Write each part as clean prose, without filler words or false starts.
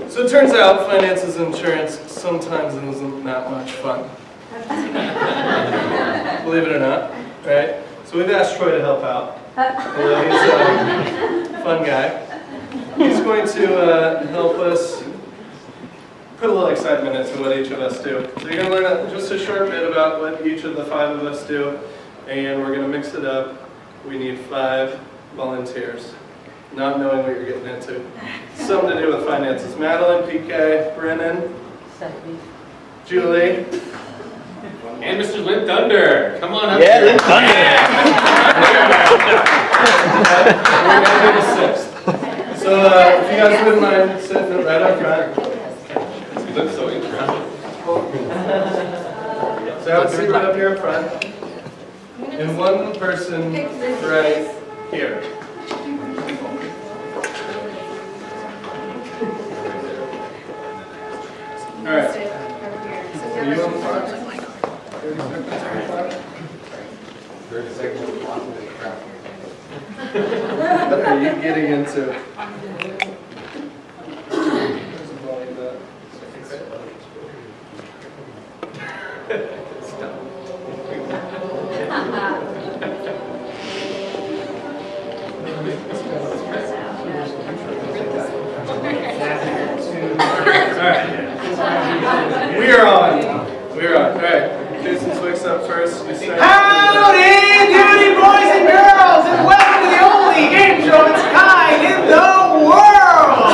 So it turns out finances and insurance sometimes isn't that much fun. Believe it or not, right? So we've asked Troy to help out. He's a fun guy. He's going to help us put a little excitement into what each of us do. So you're going to learn just a short bit about what each of the 5 of us do, and we're going to mix it up. We need 5 volunteers, not knowing what you're getting into. Something to do with finances. Madeline, PK, Brennan, Julie, and Mr. Lynn Thunder. Come on up. Yeah, Lynn Thunder. We're going to do the 6th. So if you guys wouldn't mind sitting right up front. You look so interesting. So have a seat right up here in front. And one person right here. All right. Are you on the front? 30 seconds. What are you getting into? We're on. All right. Jason Swick's up first. Howdy, doody, boys and girls, and welcome to the only game show of its kind in the world.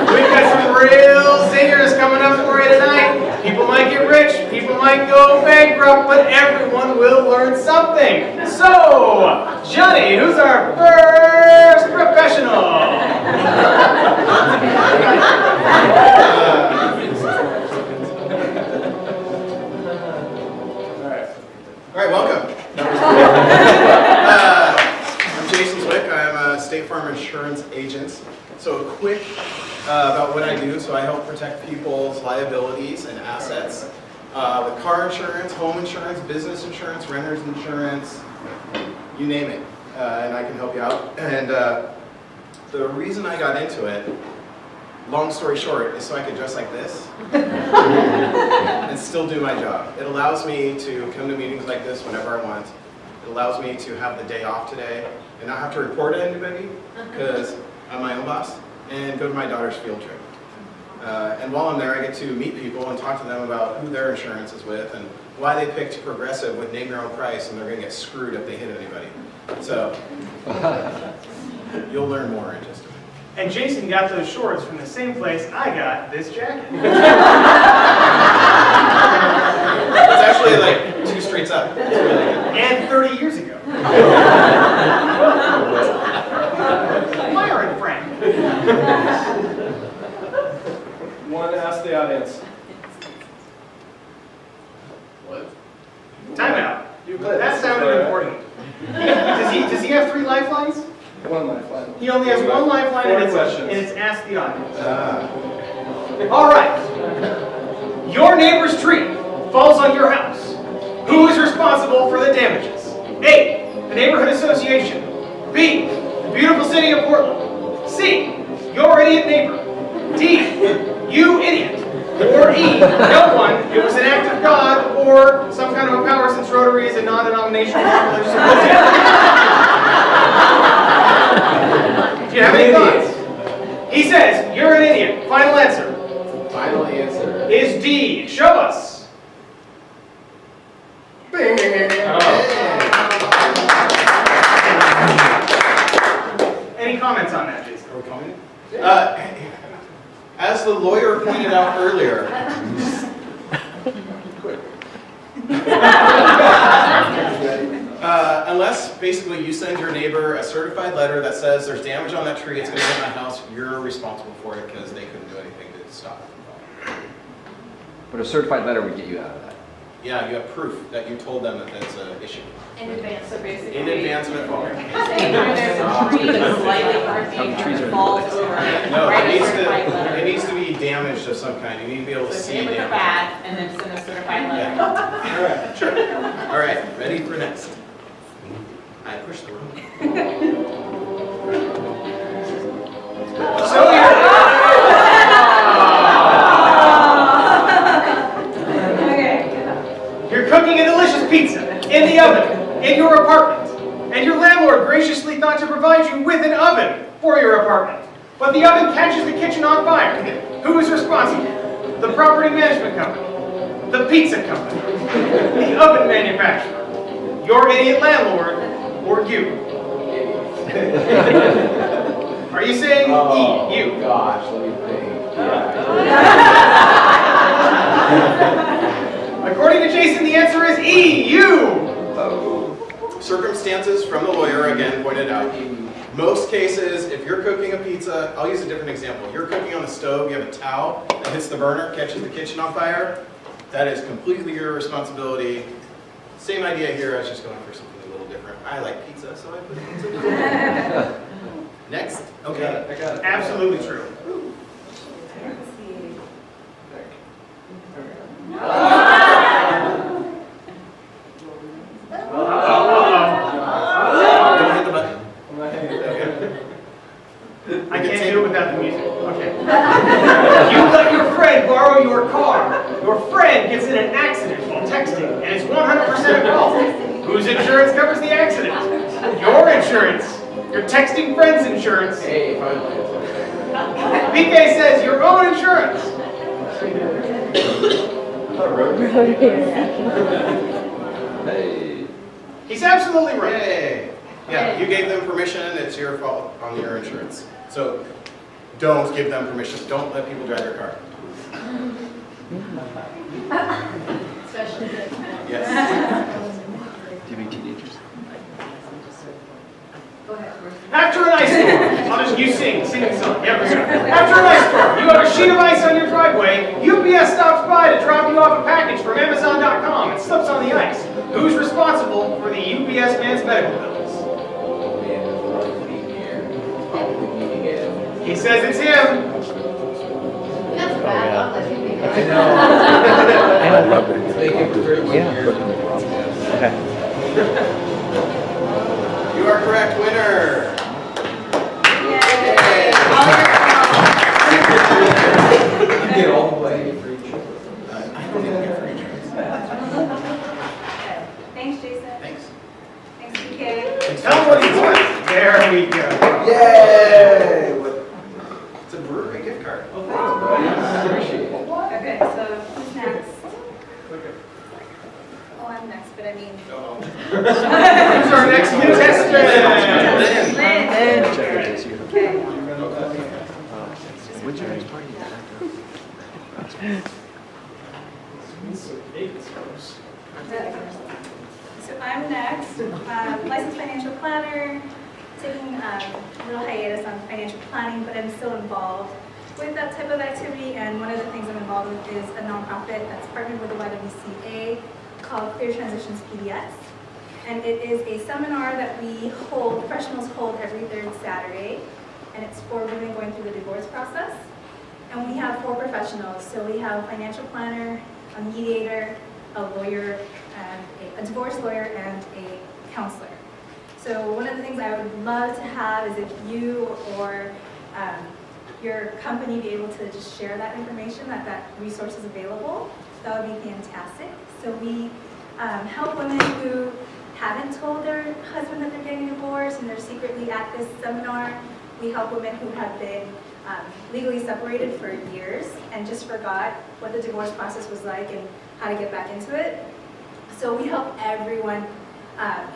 We've got some real singers coming up for you tonight. People might get rich, people might go bankrupt, but everyone will learn something. So, Johnny, who's our first professional? All right, welcome. I'm Jason Zwick. I'm a State Farm insurance agent. So a quick about what I do. So I help protect people's liabilities and assets with car insurance, home insurance, business insurance, renter's insurance, you name it. And I can help you out. And the reason I got into it, long story short, is so I could dress like this and still do my job. It allows me to come to meetings like this whenever I want. It allows me to have the day off today and not have to report to anybody because I'm my own boss, and go to my daughter's field trip. And while I'm there, I get to meet people and talk to them about who their insurance is with and why they picked Progressive with name your own price and they're going to get screwed if they hit anybody. So you'll learn more in just a minute. And Jason got those shorts from the same place I got this jacket. It's actually like 2 streets up. It's really good. And 30 years ago. Myron friend. One, ask the audience. What? Time out. You play. That sounded important. Does he have 3 lifelines? 1 lifeline. He only has 1 lifeline, 4 and questions. it's ask the audience. All right. Your neighbor's tree falls on your house. Who is responsible for the damages? A, the neighborhood association. B, the beautiful city of Portland. C, your idiot neighbor. D, you idiot. Or E, no one. It was an act of God or some kind of a power, since Rotary is a non-denominational religious association. Do you have any thoughts? He says, you're an idiot. Final answer. Final answer. Is D. Show us. Bing. Any comments on that, Jason? Are we coming? As the lawyer pointed out earlier, unless basically you send your neighbor a certified letter that says there's damage on that tree, it's going to hit my house, you're responsible for it because they couldn't do anything to stop it from falling. But a certified letter would get you out of that. Yeah, you have proof that you told them that that's an issue. In advance, so basically. In advance of it falling. Saying there's a tree that's slightly earthing and falls over it. No, Write a it certified letter. needs to be damaged of some kind. You need to be able to So see hit with the damage. bat and then send a certified letter. Yeah. All right, sure. All right, ready for next. I pushed the room. So for your apartment, but the oven catches the kitchen on fire. Who is responsible? The property management company, the pizza company, the oven manufacturer, your idiot landlord, or you? Are you saying E, you? Gosh, let me think. According to Jason, the answer is E, you! Circumstances from the lawyer, again, pointed out. Most cases, if you're cooking a pizza, I'll use a different example. You're cooking on the stove, you have a towel that hits the burner, catches the kitchen on fire. That is completely your responsibility. Same idea here, I was just going for something a little different. I like pizza, so I put pizza. Next. Okay. I got it. Absolutely true. Don't hit the button. I'm not hanging it. I can't do it without the music. Okay. You let your friend borrow your car. Your friend gets in an accident while texting, and it's 100% at fault. Whose insurance covers the accident? Your insurance. Your texting friend's insurance. Hey, finally. PK says your own insurance. Hey. He's absolutely right. Yay. Yeah, you gave them permission, it's your fault on your insurance. So don't give them permission. Don't let people drive your car. Yes. Do you have any teenagers? After an ice storm, you sing a song. Yeah, after an ice storm, you have a sheet of ice on your driveway. UPS stops by to drop you off a package from Amazon.com and slips on the ice. Who's responsible for the UPS man's medical bills? He says it's him. That's bad. I'll let you think of it. I love it. Thank you for 31 years. Okay. You are correct, winner. Yay! You get all the way for each other. I don't even get free insurance. Thanks, Jason. Thanks. Thanks, PK. Tell him what he wants. There we go. Yay! It's a brewery gift card. I appreciate it. Okay, so who's next? Oh, I'm next, but I mean. Who's our next contestant? Lynn. Okay. When's your next party? So I'm next, licensed financial planner, taking a little hiatus on financial planning, but I'm still involved with that type of activity. And one of the things I'm involved with is a nonprofit that's partnered with the YWCA called Clear Transitions PDS. And it is a seminar that we hold, professionals hold every third Saturday. And it's for women going through the divorce process. And we have 4 professionals. So we have a financial planner, a mediator, a lawyer, and a divorce lawyer, and a counselor. So one of the things I would love to have is if you or your company be able to just share that information, that resource is available. That would be fantastic. So we help women who haven't told their husband that they're getting divorced and they're secretly at this seminar. We help women who have been legally separated for years and just forgot what the divorce process was like and how to get back into it. So we help everyone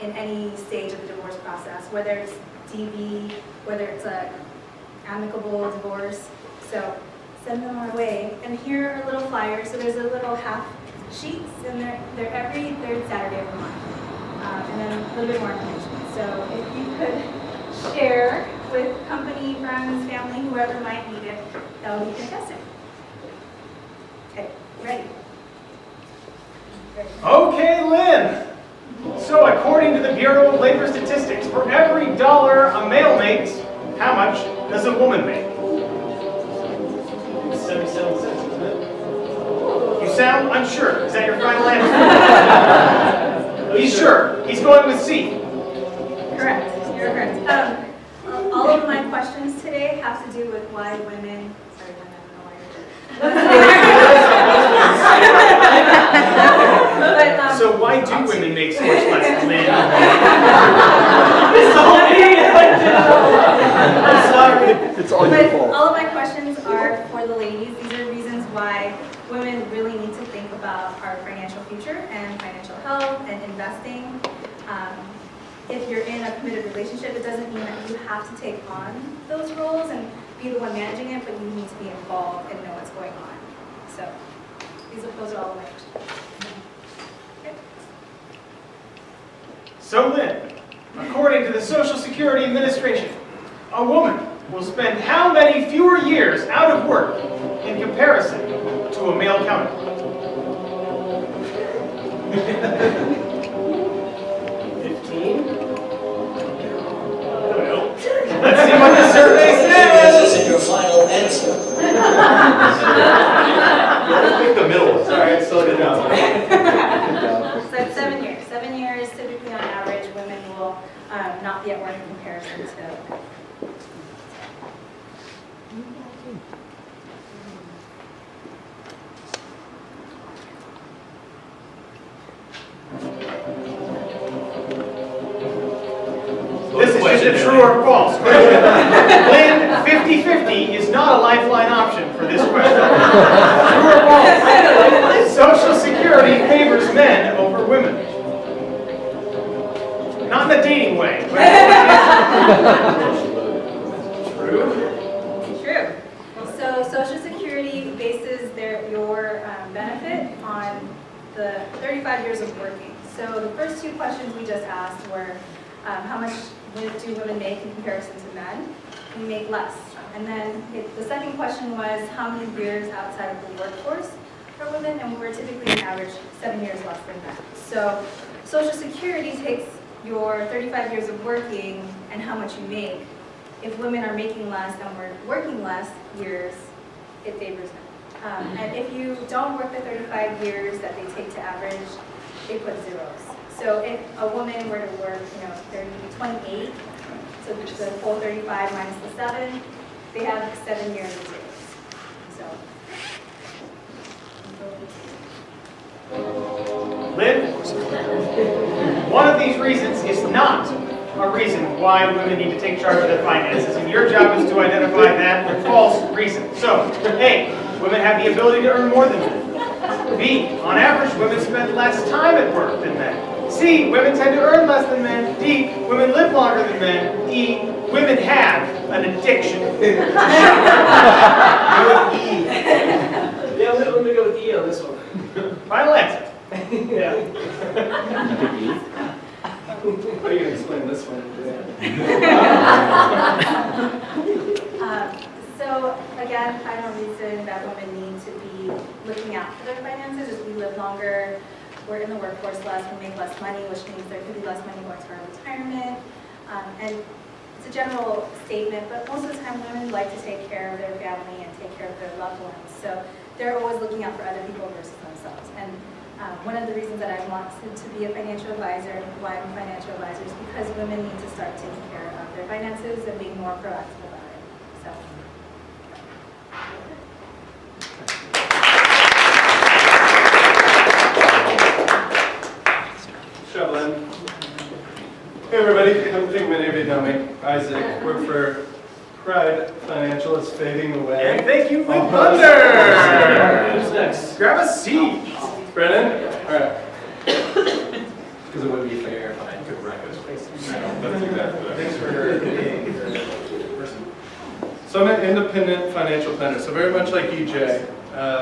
in any stage of the divorce process, whether it's DV, whether it's a amicable divorce. So send them our way. And here are little flyers. So there's a little half sheets, and they're every third Saturday of the month. And then a little bit more information. So if you could share with company, friends, family, whoever might need it, that would be fantastic. Okay, ready? Okay, Lynn. So according to the Bureau of Labor Statistics, for every $1 a male makes, how much does a woman make? 77 cents, isn't it? You sound unsure. Is that your final answer? He's sure. He's going with C. Correct. You're correct. All of my questions today have to do with why women. Sorry, I don't know why you're So why do women make so much less than men? It's all me. I'm financial future and financial health and investing. If you're in a committed relationship, it doesn't mean that you have to take on those roles and be the one managing it, but you need to be involved and know what's going on. So those are all the measures. Okay. So Lynn, according to the Social Security Administration, a woman will spend how many fewer years out of work in comparison to a male counterpart? 15? Let's see what the survey says. Is this your final answer? Pick the middle. Sorry, it's still good now. So it's 7 years. 7 years, typically on average, women will not be at work in comparison to. This is just a true or false question. Lynn, 50-50 is not a lifeline option for this question. True or false? Social Security favors men over women. Not in the dating way. True. So Social Security bases your benefit on the 35 years of working. So the first two questions we just asked were, how much do women make in comparison to men? We make less. And then the second question was, how many years outside of the workforce are women? And we're typically on average 7 years less than men. So Social Security takes your 35 years of working and how much you make. If women are making less and we're working less years, it favors men. And if you don't work the 35 years that they take to average, they put zeros. So if a woman were to work, 28, so the full 35 minus the 7, they have 7 years of zeros. So. Lynn, one of these reasons is not a reason why women need to take charge of their finances, and your job is to identify that false reason. So, A, women have the ability to earn more than men. B, on average, women spend less time at work than men. C, women tend to earn less than men. D, women live longer than men. E, women have an addiction to shopping. E. Yeah, let me go with E on this one. Final answer. Yeah. How are you going to explain this one? So again, final reason that women need to be looking out for their finances is we live longer, we're in the workforce less, we make less money, which means there could be less money going to our retirement. And it's a general statement, but most of the time women like to take care of their family and take care of their loved ones. So they're always looking out for other people versus themselves. And one of the reasons that I want to be a financial advisor and why I'm a financial advisor is because women need to start taking care of their finances and being more proactive about it. So. Shovlin. Hey everybody, I think many of you know me. Isaac, work for Pride Financial. It's fading away. And thank you, Lynn Thunder. Who's next? Grab a seat. Brennan? Alright. Because it would be fair if I could write this place. That's exactly what I Thanks for being your person. So I'm an independent financial planner, so very much like EJ,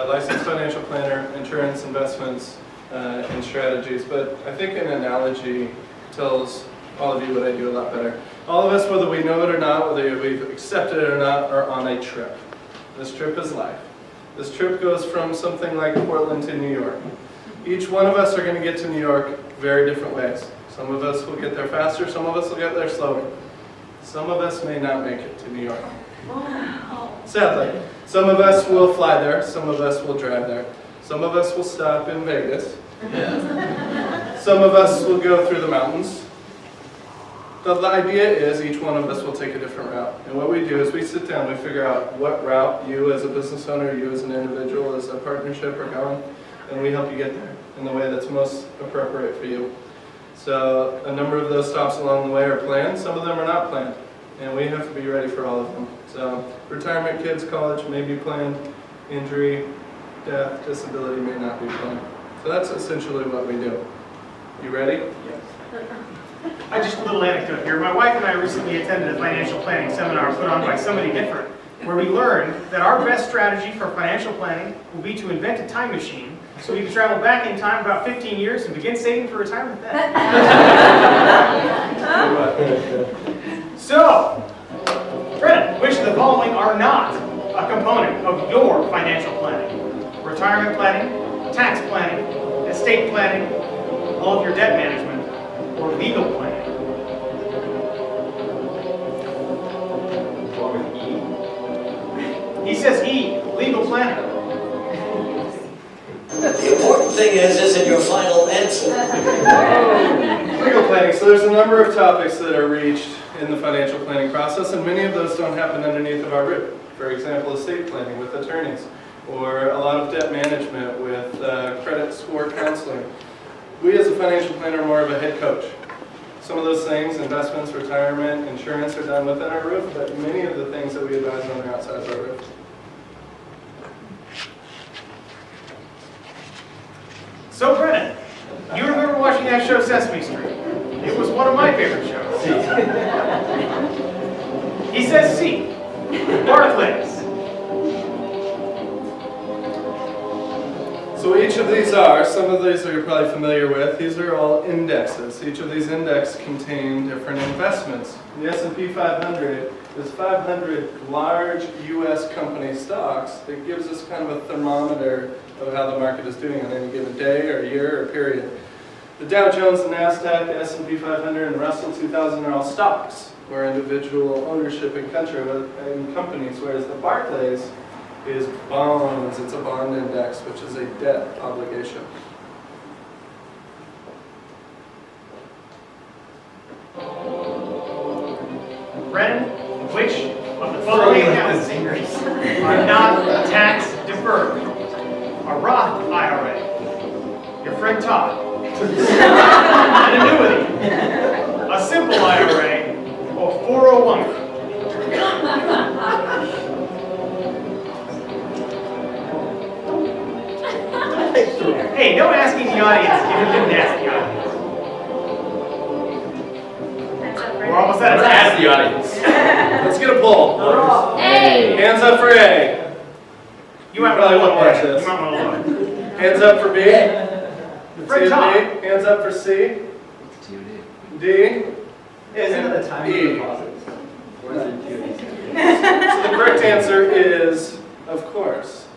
licensed financial planner, insurance, investments, and strategies. But I think an analogy tells all of you what I do a lot better. All of us, whether we know it or not, whether we've accepted it or not, are on a trip. This trip is life. This trip goes from something like Portland to New York. Each one of us are going to get to New York very different ways. Some of us will get there faster, some of us will get there slower. Some of us may not make it to New York. Sadly. Some of us will fly there, some of us will drive there. Some of us will stop in Vegas. Some of us will go through the mountains. The idea is each one of us will take a different route. And what we do is we sit down, we figure out what route you as a business owner, you as an individual, as a partnership are going, and we help you get there in the way that's most appropriate for you. So a number of those stops along the way are planned, some of them are not planned, and we have to be ready for all of them. So retirement, kids, college may be planned, injury, death, disability may not be planned. So that's essentially what we do. You ready? Just a little anecdote here. My wife and I recently attended a financial planning seminar put on by somebody different, where we learned that our best strategy for financial planning will be to invent a time machine so we can travel back in time about 15 years and begin saving for retirement then. So, Brennan, which of the following are not a component of your financial planning? Retirement planning, tax planning, estate planning, all of your debt management, or legal planning? He says E, legal planning. The important thing is it your final answer? Legal planning. So there's a number of topics that are reached in the financial planning process, and many of those don't happen underneath of our roof. For example, estate planning with attorneys, or a lot of debt management with credit score counseling. We as a financial planner are more of a head coach. Some of those things, investments, retirement, insurance, are done within our roof, but many of the things that we advise on are outside of our roof. So Brennan, you remember watching that show Sesame Street? It was one of my favorite shows. He says C, Barclays. So each of these are, some of these you're probably familiar with, these are all indexes. Each of these indexes contain different investments. The S&P 500 is 500 large U.S. company stocks that gives us kind of a thermometer of how the market is doing on any given day or year or period. The Dow Jones, the NASDAQ, the S&P 500, and Russell 2000 are all stocks, or individual ownership in companies, whereas the Barclays is bonds. It's a bond index, which is a debt obligation. Brennan, which of the following accounts are not tax deferred? A Roth IRA, your friend Todd, an annuity, a simple IRA, or 401k? Hey, no asking the audience if you didn't ask the audience. We're almost out of time. Ask the audience. Let's get a poll. Hey! Hands up for A. You might probably want to won't watch look. this. You might want to look. Hands up for B. Fred C Todd. and D. Hands up for C. D. Isn't it a time E. deposit? So the correct answer is, of course,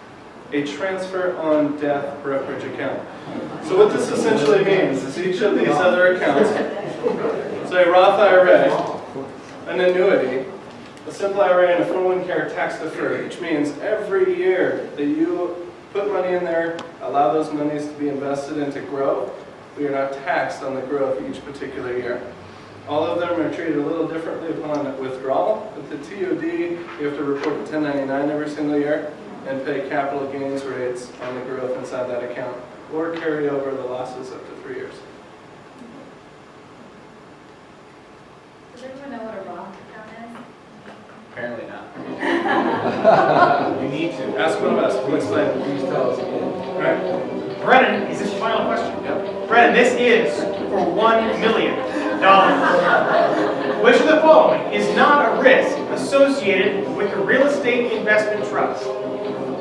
a transfer on death brokerage account. So what this essentially means is each of these other accounts, so a Roth IRA, an annuity, a simple IRA, and a 401k are tax deferred, which means every year that you put money in there, allow those monies to be invested and to grow, we are not taxed on the growth each particular year. All of them are treated a little differently upon withdrawal. With the TOD, you have to report a 1099 every single year and pay capital gains rates on the growth inside that account, or carry over the losses up to 3 years. Does everyone know what a Roth account Apparently not. You need to. Ask one of us. We'll explain. Please tell us again. All right. Brennan, is this your final question? Yep. Brennan, this is for $1 million. Which of the following is not a risk associated with the real estate investment trust?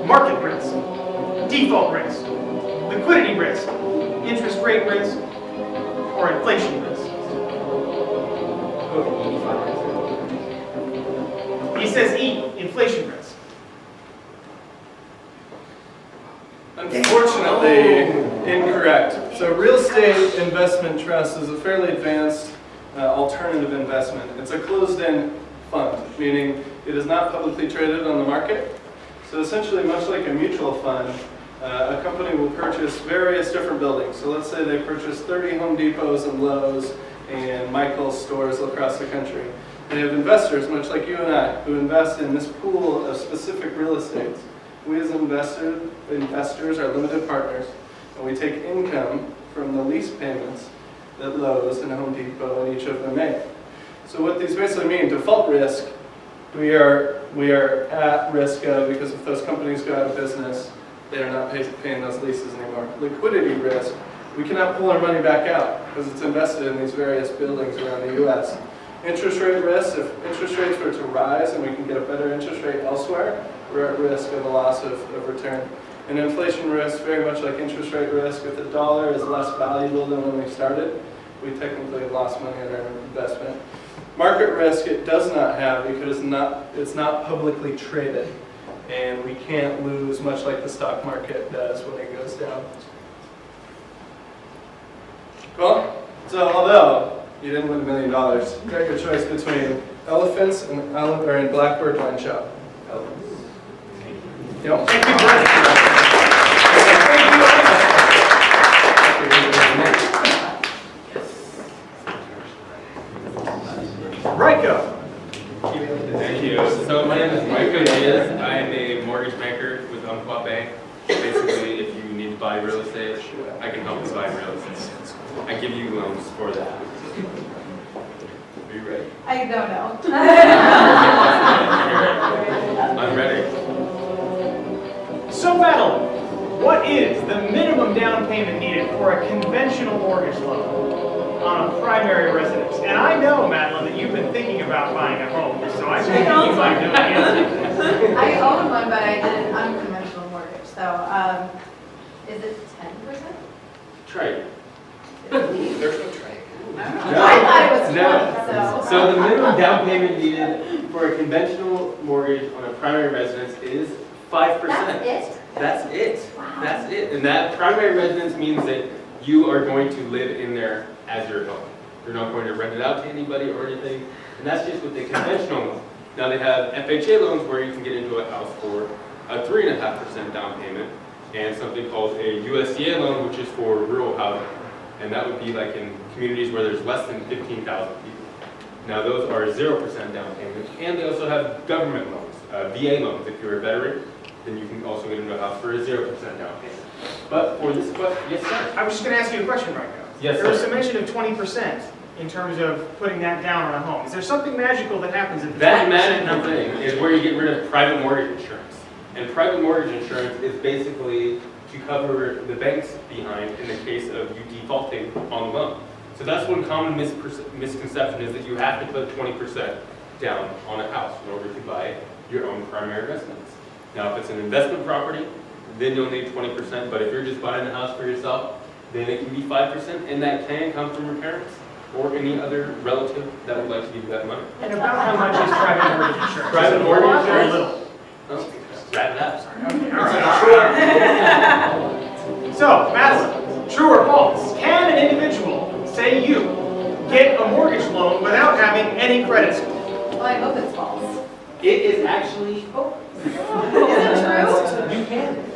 Market risk, default risk, liquidity risk, interest rate risk, or inflation risk? He says E, inflation risk. Unfortunately, incorrect. So real estate investment trust is a fairly advanced alternative investment. It's a closed-end fund, meaning it is not publicly traded on the market. So essentially, much like a mutual fund, a company will purchase various different buildings. So let's say they purchase 30 Home Depots and Lowe's and Michael's stores across the country. They have investors, much like you and I, who invest in this pool of specific real estates. We as investors are limited partners, and we take income from the lease payments that Lowe's and Home Depot and each of them make. So what these basically mean, default risk, we are at risk of, because if those companies go out of business, they are not paying those leases anymore. Liquidity risk, we cannot pull our money back out because it's invested in these various buildings around the U.S. Interest rate risk, if interest rates were to rise and we can get a better interest rate elsewhere, we're at risk of a loss of return. And inflation risk, very much like interest rate risk, if the dollar is less valuable than when we started, we technically have lost money on our investment. Market risk, it does not have because it's not publicly traded. And we can't lose, much like the stock market does when it goes down. Cool? So although you didn't win $1 million, you got your choice between elephants and Blackbird Wine Shop. Elephants. Yep. Thank you, Brett. Ryko. Thank you. So my name is Micah Diaz. I am a mortgage banker with Umpqua Bank. Basically, if you need to buy real estate, I can help you buy real estate. I give you loans for that. Are you ready? I don't know. I'm ready. So Madeline, what is the minimum down payment needed for a conventional mortgage loan on a primary residence? And I know, Madeline, that you've been thinking about buying a home, so I think you might know the answer to this. I own one, but I did an unconventional mortgage, so, is it 10%? Try it. There's no trade. I thought it was 20, No. so. So the minimum down payment needed for a conventional mortgage on a primary residence is 5%. That's it? That's it. Wow. That's it. And that primary residence means that you are going to live in there as your home. You're not going to rent it out to anybody or anything. And that's just with the conventional loan. Now they have FHA loans where you can get into a house for a 3.5% down payment, and something called a USDA loan, which is for rural housing. And that would be like in communities where there's less than 15,000 people. Now those are 0% down payment. And they also have government loans, VA loans. If you're a veteran, then you can also get into a house for a 0% down payment. But for this question, yes sir? I was just going to ask you a question right now. Yes, There was sir. some mention of 20% in terms of putting that down on a home. Is there something magical that happens at the 20% That magical number? thing is where you get rid of private mortgage insurance. And private mortgage insurance is basically to cover the bank's behind in the case of you defaulting on the loan. So that's one common misconception is that you have to put 20% down on a house in order to buy your own primary residence. Now if it's an investment property, then you'll need 20%, but if you're just buying a house for yourself, then it can be 5%, and that can come from your parents or any other relative that would like to give you that money. And about how much is private mortgage insurance? Private Is it a mortgage lot or a insurance? little? Oh, wrap it up. Okay, all right. So, Madeline, true or false? Can an individual, say you, get a mortgage loan without having any credit score? Well, I hope it's false. It is actually, Is it true?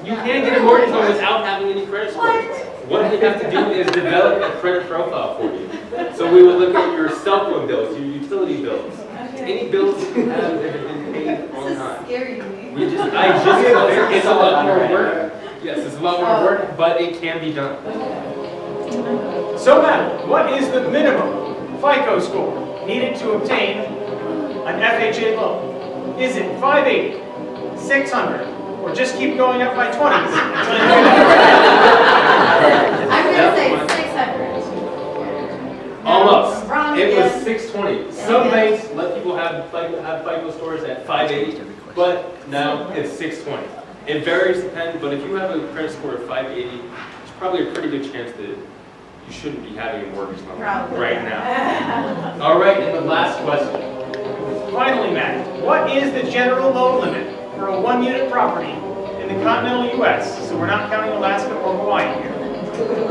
you can get a mortgage loan without having any credit score. What you have to do is develop a credit profile for you. So we will look at your cell phone bills, your utility bills, any bills that you have that have been paid on This is time. scary to me. It's a lot more work. Yes, it's a lot more work, but it can be done. So, Madeline, what is the minimum FICO score needed to obtain an FHA loan? Is it 580, 600, or just keep going up by 20s until you get I'm gonna say 600. Almost. Wrong It was again. 620. Some banks let people have FICO scores at 580, but now it's 620. It varies depending, but if you have a credit score of 580, it's probably a pretty good chance that you shouldn't be having a mortgage loan Probably. right now. All right, and the last question. Finally, Matt, what is the general loan limit for a one-unit property in the continental U.S.? So we're not counting Alaska or Hawaii here.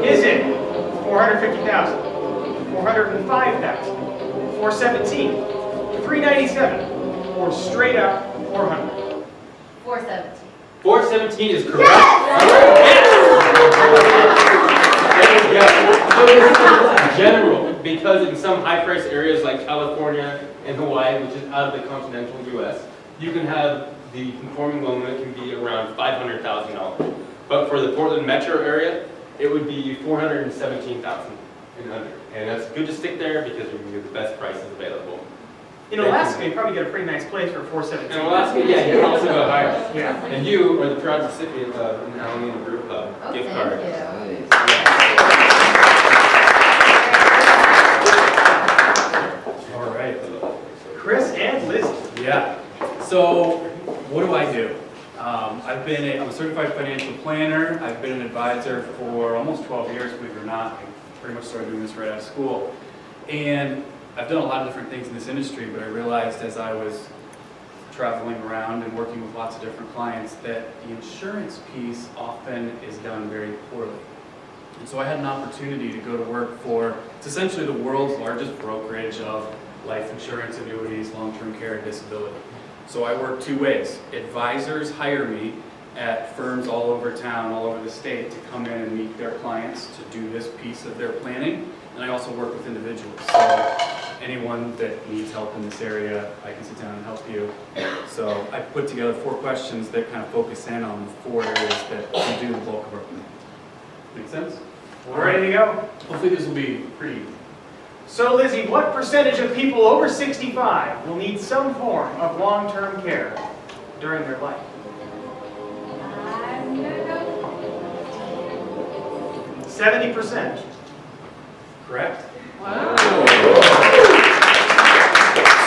Is it 450,000, 405,000, 417, 397, or straight up 400? 417. 417 is correct. Yes! So this is general, because in some high-priced areas like California and Hawaii, which is out of the continental U.S., you can have the conforming loan limit can be around $500,000. But for the Portland metro area, it would be $417,000 and under. And that's good to stick there because you can get the best prices available In Alaska, you probably get a pretty nice place for 417. In Alaska, yeah, you also go higher. Yeah. And you are the proud recipient of an Alameda Brew Club gift card. All right. Chris and Lizzie. Yeah. So, what do I do? I'm a certified financial planner. I've been an advisor for almost 12 years, believe it or not. I pretty much started doing this right out of school. And I've done a lot of different things in this industry, but I realized as I was traveling around and working with lots of different clients that the insurance piece often is done very poorly. And so I had an opportunity to go to work for, it's essentially the world's largest brokerage of life insurance, annuities, long-term care, and disability. So I work two ways. Advisors hire me at firms all over town, all over the state, to come in and meet their clients to do this piece of their planning. And I also work with individuals. So anyone that needs help in this area, I can sit down and help you. So I put together 4 questions that kind of focus in on the 4 areas that we do the bulk of our planning. Make sense? We're ready to go. Hopefully this will be pretty. So Lizzie, what percentage of people over 65 will need some form of long-term care during their life? I'm gonna go 70%. Correct? Wow.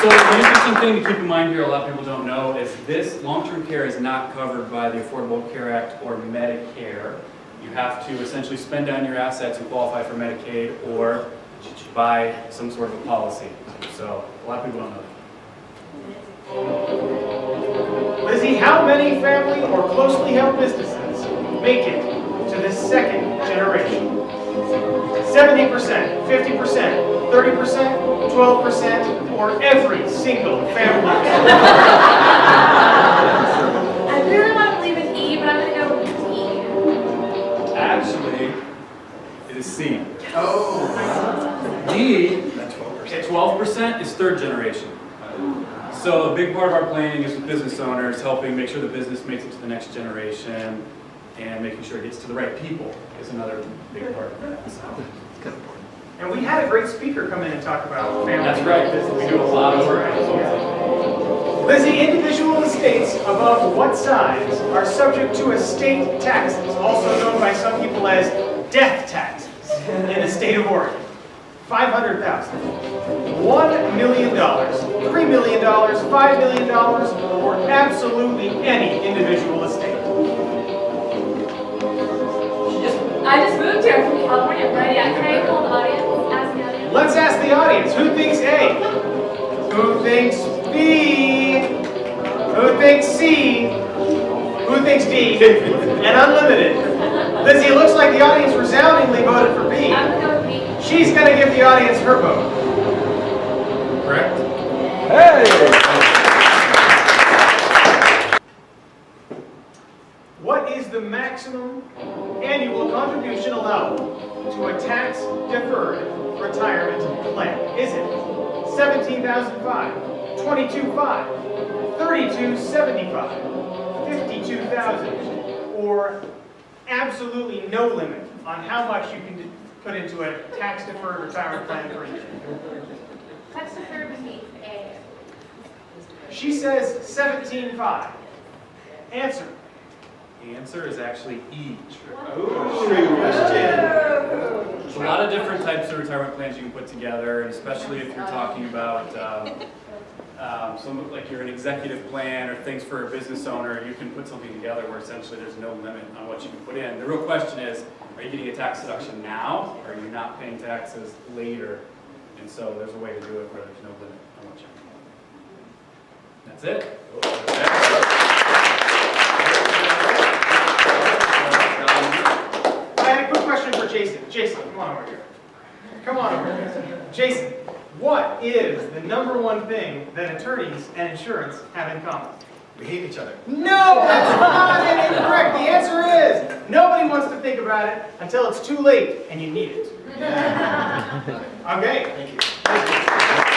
So the interesting thing to keep in mind here, a lot of people don't know, is this long-term care is not covered by the Affordable Care Act or Medicare. You have to essentially spend down your assets and qualify for Medicaid or buy some sort of a policy. So a lot of people don't know. Lizzie, how many family or closely held businesses make it to the second generation? 70%, 50%, 30%, 12%, or every single family? I really want to believe in E, but I'm going to go with D. Actually, it is C. Oh. D, at 12%, is third generation. So a big part of our planning is with business owners, helping make sure the business makes it to the next generation, and making sure it gets to the right people is another big part of that. So. And we had a great speaker come in and talk about family. That's right. We do a lot of work. Lizzie, individual estates above what size are subject to estate taxes, also known by some people as death taxes, in the state of Oregon? $500,000, $1 million, $3 million, $5 million, or absolutely any individual estate. I just moved here from California, right? Yeah, can I call the audience? Ask the audience? Let's ask the audience. Who thinks A? Who thinks B? Who thinks C? Who thinks D? And unlimited. Lizzie, it looks like the audience resoundingly voted for B. I'm going to go with B. She's going to give the audience her vote. Correct? Hey! What is the maximum annual contribution allowable to a tax-deferred retirement plan? Is it $17,500, $22,500, $32,750, $52,000, or absolutely no limit on how much you can put into a tax-deferred retirement plan per year? Tax deferred would be A. She says 17.5. Answer. The answer is actually E. Ooh, trick question. There's a lot of different types of retirement plans you can put together, and especially if you're talking about some, like you're an executive plan or things for a business owner, you can put something together where essentially there's no limit on what you can put in. The real question is, are you getting a tax deduction now, or are you not paying taxes later? And so there's a way to do it where there's no limit on what you can. That's it. I had a quick question for Jason. Jason, come on over here. Come on over here. Jason, what is the #1 thing that attorneys and insurance have in common? We hate each other. No, that's not incorrect. The answer is nobody wants to think about it until it's too late and you need it. Okay. Thank you. Thank you.